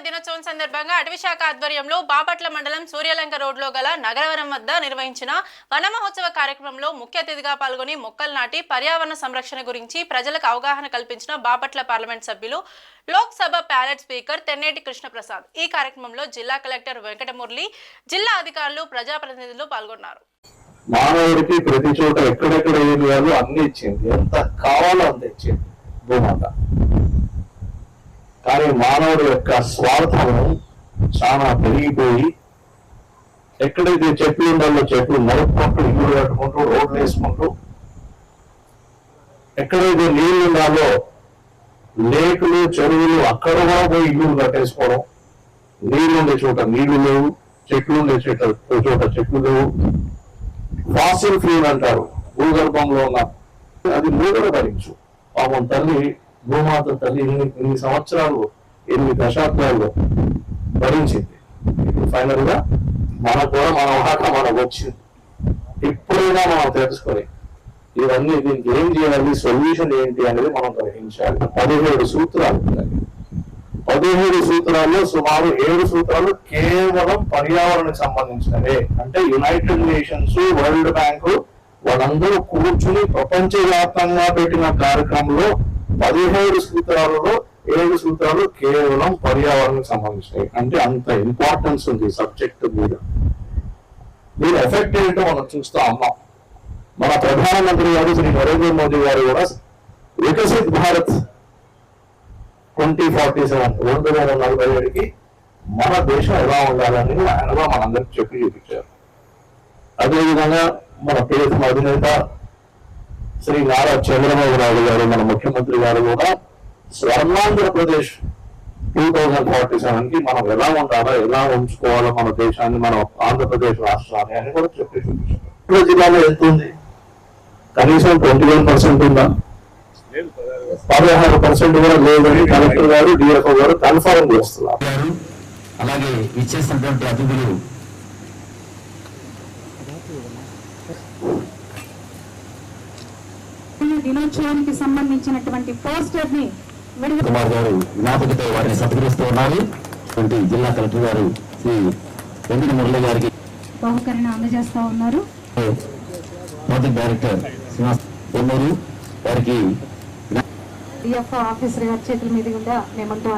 దినోత్సవం సందర్భంగా అటవీ శాఖ ఆధ్వర్యంలో బాపట్ల మండలం సూర్యలంక రోడ్లో గల నగరవనం వద్ద నిర్వహించిన వన మహోత్సవ కార్యక్రమంలో ముఖ్య అతిథిగా పాల్గొని మొక్కలు నాటి పర్యావరణ సంరక్షణ గురించి ప్రజలకు అవగాహన కల్పించిన బాపట్ల పార్లమెంట్ సభ్యులు లోక్సభ ప్యాలెట్ స్పీకర్ తెన్నేటి కృష్ణప్రసాద్. ఈ కార్యక్రమంలో జిల్లా కలెక్టర్ వెంకటమురళి, జిల్లా అధికారులు, ప్రజాప్రతినిధులు పాల్గొన్నారు. మానవుడికి ప్రతి చోట ఎక్కడెక్కడ ఏరియాలు అన్ని ఇచ్చింది, ఎంత కావాలో అంత ఇచ్చింది భూమాత. కానీ మానవుడి యొక్క స్వార్థము చాలా పెరిగిపోయి ఎక్కడైతే చెట్లు ఉండాలో చెట్లు నరుక్కుంటూ, ఇల్లు కట్టుకుంటూ, రోడ్లు వేసుకుంటూ, ఎక్కడైతే నీళ్లు ఉండాలో లేకులు, చెరువులు అక్కడ కూడా పోయి ఇల్లు కట్టేసుకోవడం, నీళ్లు ఉండే చోట నీళ్లు లేవు, చెట్లు ఉండే చోట చెట్లు లేవు. ఫాసిల్ ఫ్యూల్ అంటారు, భూగర్భంలో ఉన్న అది మూడవ భరించు. పాపం తల్లి, భూమాత తల్లి ఇన్ని సంవత్సరాలు, 8 దశాబ్దాల్లో భరించింది. ఇప్పుడు ఫైనల్ గా మనకు కూడా మన వాటా మనకు వచ్చింది. ఇప్పుడైనా మనం తెలుసుకొని ఇవన్నీ దీనికి ఏం చేయాలి, సొల్యూషన్ ఏంటి అనేది మనం గ్రహించాలి. 17 సూత్రాలు ఉన్నాయి. 17 సూత్రాల్లో సుమారు 7 సూత్రాలు కేవలం పర్యావరణకు సంబంధించినవే. అంటే యునైటెడ్ నేషన్స్, వరల్డ్ బ్యాంకు వాళ్ళందరూ కూర్చుని ప్రపంచవ్యాప్తంగా పెట్టిన కార్యక్రమంలో 17 సూత్రాలలో 7 సూత్రాలు కేవలం పర్యావరణకు సంబంధించినవి. అంటే అంత ఇంపార్టెన్స్ ఉంది సబ్జెక్ట్ మీద. దీని ఎఫెక్ట్ ఏంటో మనం చూస్తా ఉన్నాం. మన ప్రధానమంత్రి గారు శ్రీ నరేంద్ర మోదీ గారు కూడా వికసిత్ భారత్ 2047 2047కి మన దేశం ఎలా ఉండాలని ఆయనగా మనందరికి చెప్పి చూపించారు. అదేవిధంగా మన ప్రియతమ అధినేత శ్రీ నారా చంద్రబాబు నాయుడు గారు, మన ముఖ్యమంత్రి గారు కూడా స్వర్ణాంధ్రప్రదేశ్ 2047కి మనం ఎలా ఉండాలో, ఎలా ఉంచుకోవాలో మన దేశాన్ని, మన ఆంధ్రప్రదేశ్ రాష్ట్రాన్ని అని కూడా చెప్పి చూపించారు. జిల్లాలో ఎంత ఉంది? కనీసం 21% ఉందా? 16% కూడా లేదని కలెక్టర్ గారు, డిఎఫ్ఓ గారు కన్ఫర్మ్ చేస్తున్నారు. అలాగే ఇచ్చేసినటువంటి అతిథులు దినోత్సవానికి సంబంధించినటువంటి పోస్టర్ ని కుమార్ గారు జ్ఞాపకతో వారిని సత్కరిస్తూ ఉన్నారు. జిల్లా కలెక్టర్ గారు శ్రీ వెంకట మురళి గారికి బహుకరణ అందజేస్తా ఉన్నారు. ప్రాజెక్ట్ డైరెక్టర్ శ్రీనివాస్ వారికి డిఎఫ్ఓ ఆఫీసర్ గారి చేతుల మీదుగా మేమంతా